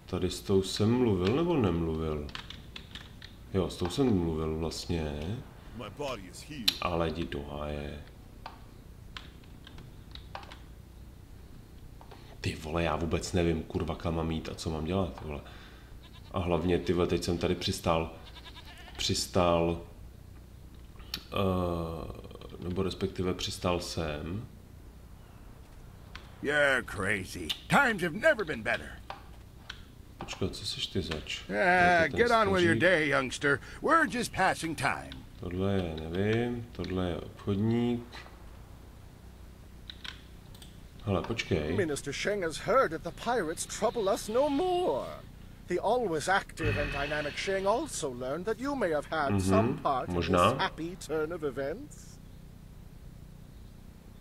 Tady s tou jsem mluvil nebo nemluvil? Jo, s tou jsem mluvil vlastně. Ale jdi do háje. Ty vole, já vůbec nevím, kurva, kam mám jít a co mám dělat, vole. A hlavně, ty vole, teď jsem tady přistál, nebo respektive přistál jsem. You're crazy. Times have never been better. Počkat, co seš ty zač? Get on with your day, youngster. We're just passing time. Tohle je, nevím, tohle je obchodník. Hele, počkej. Minister Sheng has heard that the pirates trouble us no more. The always active and dynamic Sheng also learned that you may have had some part in this happy turn of events.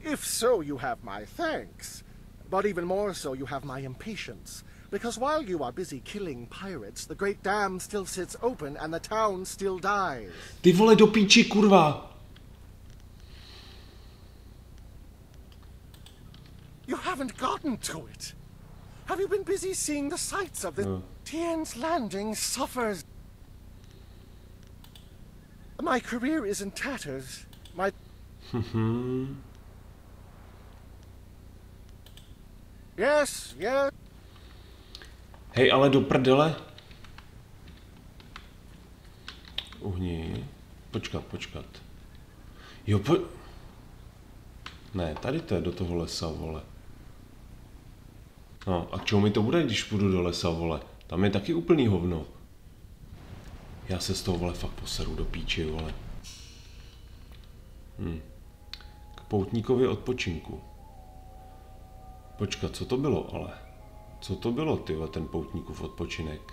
If so, you have my thanks. But even more so, you have my impatience. Because while you are busy killing pirates, the great dam still sits open and the town still dies. Ty vole, do píči, kurva! You haven't gotten to it. Have you been busy seeing the sights of the Tian's Landing suffers? My career is in tatters. My... Yes, yes. Hej, ale do prdele. Uhni. Počkat. Jo, Ne, tady to je do toho lesa, vole. No, a k čemu mi to bude, když půjdu do lesa, vole? Tam je taky úplný hovno. Já se z toho, vole, fakt poseru do píči, vole. K poutníkovi odpočinku. Počkat, co to bylo, ale? Co to bylo, tyhle, ten poutníkův odpočinek?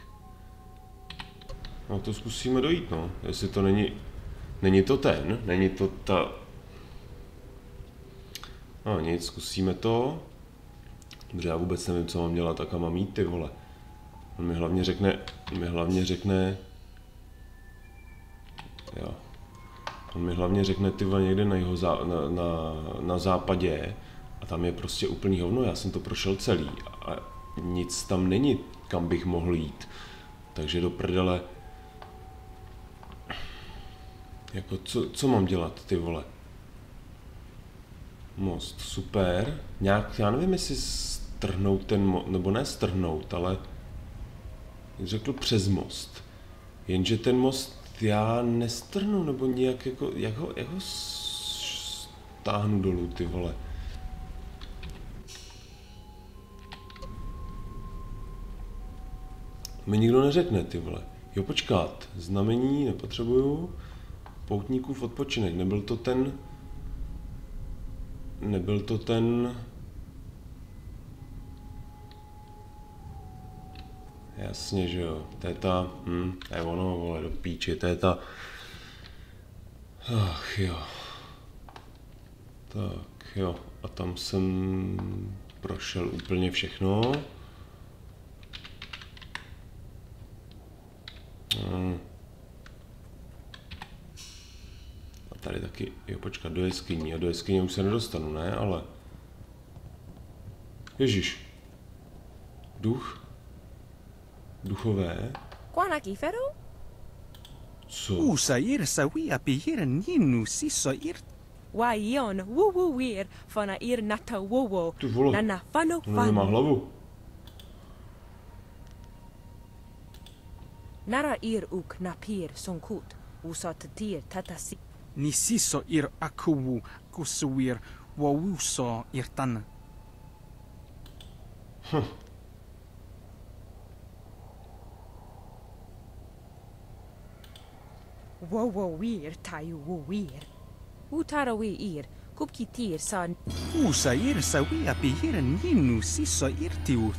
No, to zkusíme dojít, no. Jestli to není... Není to ten, není to ta... No nic, zkusíme to. Dobře, já vůbec nevím, co mám dělat, tak a mám jít, ty vole. On mi hlavně řekne... Jo. On mi hlavně řekne, ty vole, někde na západě. A tam je prostě úplný hovno, já jsem to prošel celý. A nic tam není, kam bych mohl jít. Takže do prdele... Jako, co mám dělat, ty vole? Most, super. Nějak, já nevím, jestli strhnout ten most, nebo ne strhnout, ale... Jak řekl, přes most. Jenže ten most já nestrhnu, nebo nějak jako... Jak ho stáhnu dolů, ty vole? Mi nikdo neřekne, ty vole. Jo, počkat, znamení nepotřebuju. Poutníkův odpočinek, nebyl to ten... Jasně, že jo. To je ta... to je ono, vole, do píči. To je ta... Ach jo. Tak jo. A tam jsem prošel úplně všechno. A tady taky, jo, počkat, do jeskyní. A do jeskyně už se nedostanu, ne? Ale... Ježíš. Duch? Duchové? Co? Usair sawi apihir ninu sisoir. Waion wuwuwir fana ir nata wowo. Ty vole, nana fano ono nemá hlavu. Nara ir uk napir sonkut. Usat tir tatasi. Ni siso ir akuwu kusuir wawuso irtan. Wowowir tayu wowir. Utarawi ir kupki tir san. Usair sawi apihir ninu siso irtiu.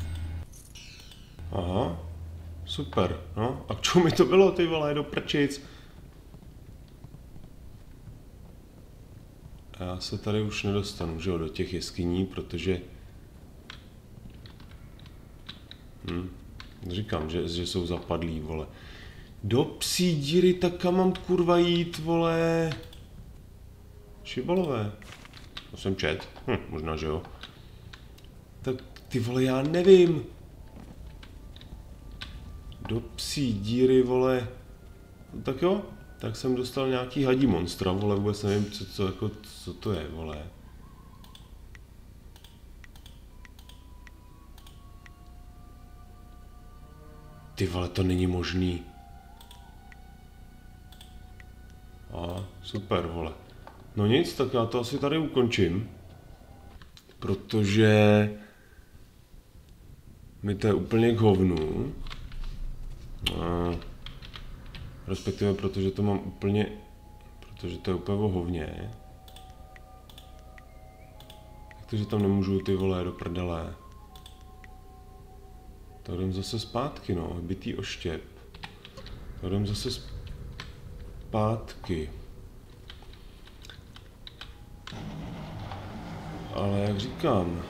Aha, super, no. A k čemu mi to bylo, ty vole, do prčic? Já se tady už nedostanu, že jo, do těch jeskyní, protože... Říkám, že jsou zapadlí, vole. Do psí díry, tak kam mám kurva jít, vole? Šibalové. To jsem čet. Možná, že jo. Tak ty vole, já nevím. Do psí díry, vole. No, tak jo. Tak jsem dostal nějaký hadí monstra, vole. Vůbec nevím, co to je, vole. Ty vole, to není možný. A super, vole. No nic, tak já to asi tady ukončím. Protože mi to je úplně k hovnu. Respektive, protože to mám úplně... Protože to je úplně o hovně. Takže tam nemůžu, ty vole, do prdele. Tak jdem zase zpátky, no. Bitý oštěp. Tak jdem zase zpátky. Ale jak říkám...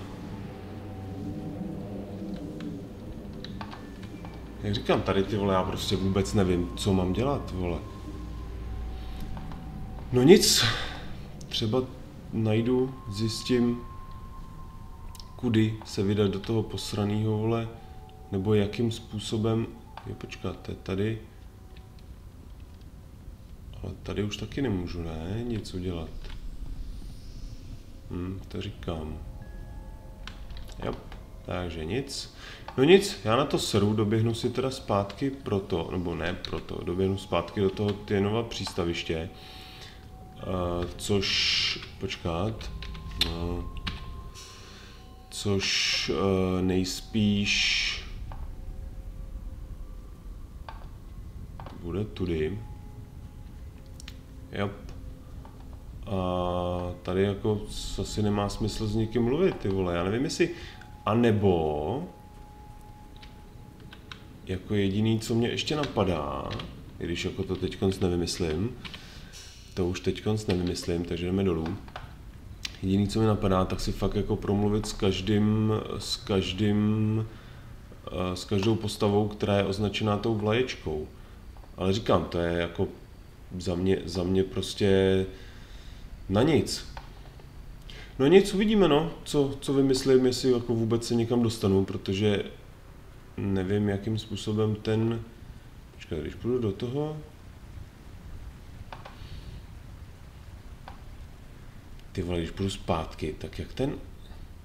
tady ty vole, já prostě vůbec nevím, co mám dělat, vole. No nic. Třeba najdu, zjistím, kudy se vydat do toho posranýho, vole. Nebo jakým způsobem... Jo, počkáte, tady... Ale tady už taky nemůžu, ne? Nic udělat. To říkám. Jo, takže nic. No nic, já na to seru, doběhnu si teda zpátky proto, nebo ne proto, doběhnu zpátky do toho Tienova přístaviště. Což... Počkat. No, což nejspíš... Bude tudy. Jop. A tady jako asi nemá smysl s nikým mluvit, ty vole. Já nevím, jestli... A nebo... Jako jediný, co mě ještě napadá, i když jako to teďkonc nevymyslím, to už teďkonc nevymyslím, takže jdeme dolů. Jediný, co mi napadá, tak si fakt jako promluvit s každou postavou, která je označená tou vlaječkou. Ale říkám, to je jako za mě prostě na nic. No nic, uvidíme, no, co vymyslím, jestli jako vůbec se někam dostanu, protože nevím, jakým způsobem ten... Počkej, když půjdu do toho... Ty vole, když půjdu zpátky, tak jak ten...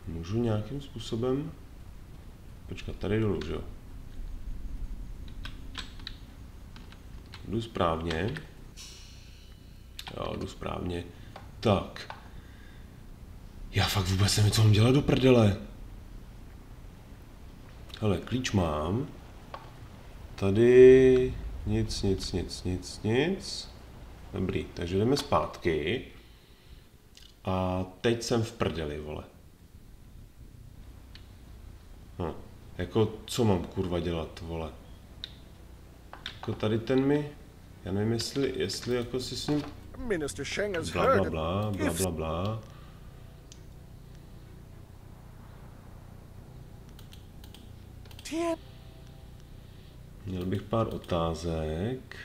Můžu nějakým způsobem... Počkat, tady dolů, že jo? Jdu správně. Jo, jdu správně. Tak. Já fakt vůbec nevím, co mám dělat do prdele. Hele, klíč mám. Tady... Nic. Dobrý, takže jdeme zpátky. A teď jsem v prdeli, vole. Jako, co mám kurva dělat, vole? Jako tady ten mi... Já nevím, jestli jako si s ním... Bla. Měl bych pár otázek.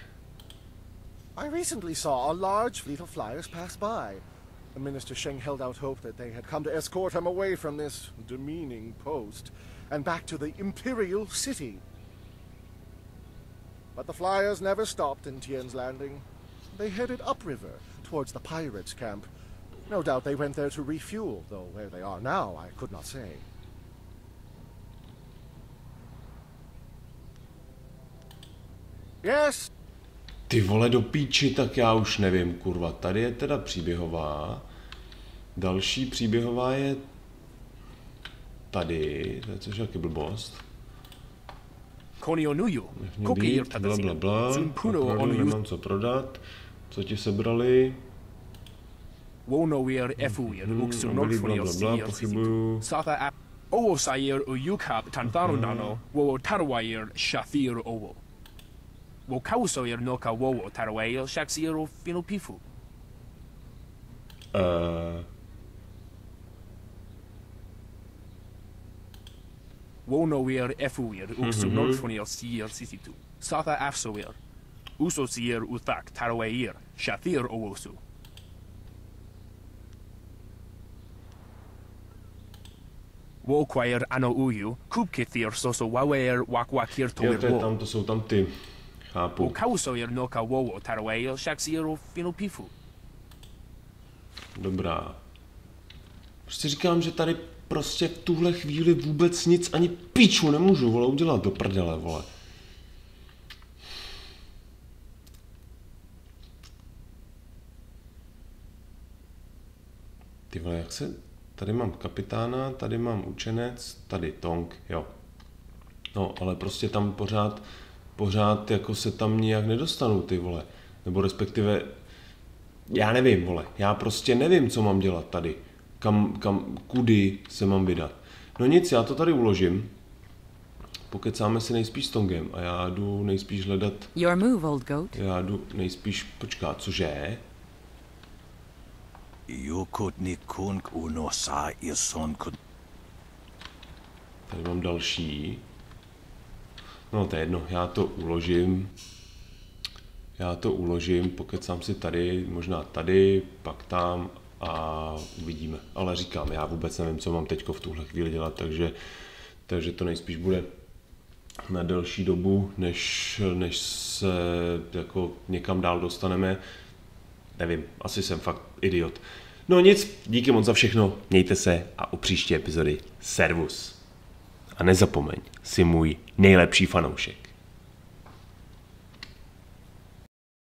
I recently saw a large fleet of flyers pass by. Minister Sheng held out hope that they had come to escort him away from this demeaning post and back to the Imperial City. But the flyers never stopped in Tien's Landing. They headed upriver towards the pirates' camp. No doubt they went there to refuel, though where they are now I could not say. Yes. Ty vole do píči, tak já už nevím, kurva. Tady je teda příběhová. Další příběhová je tady, což je taky blbost. Blablabla, opravdu nemám co prodat. Co ti sebrali? Blablabla, pochybuju. Wonower efuwer uksu nordfonier sier sisitu. Sata afsower. Uso sier utak tarweir. Shathir owosu. Woquire ano uyu. Kubkithir soso wawer wakwakir tower. Jo, tam to jsou tam ty. Chápu. Ukausower noka wowo tarweir shaksir finupifu. Dobrá. Prostě říkám, že tady prostě v tuhle chvíli vůbec nic ani píču nemůžu, vole, udělat do prdele, vole. Ty vole, jak se... Tady mám kapitána, tady mám učenec, tady Tong, jo. No, ale prostě tam pořád jako se tam nijak nedostanu, ty vole. Nebo respektive... Já nevím, vole. Já prostě nevím, co mám dělat tady. Kudy se mám vydat. No nic, já to tady uložím. Pokecáme si nejspíš s Tongem a já jdu nejspíš hledat... Your move, old goat. Já jdu nejspíš... Počká, cože? Tady mám další. No to je jedno, já to uložím, pokecám si tady, možná tady, pak tam a uvidíme. Ale říkám, já vůbec nevím, co mám teďko v tuhle chvíli dělat, takže to nejspíš bude na delší dobu, než se jako někam dál dostaneme. Nevím, asi jsem fakt idiot. No nic, díky moc za všechno, mějte se a u příští epizody Servus. A nezapomeň, jsi můj nejlepší fanoušek.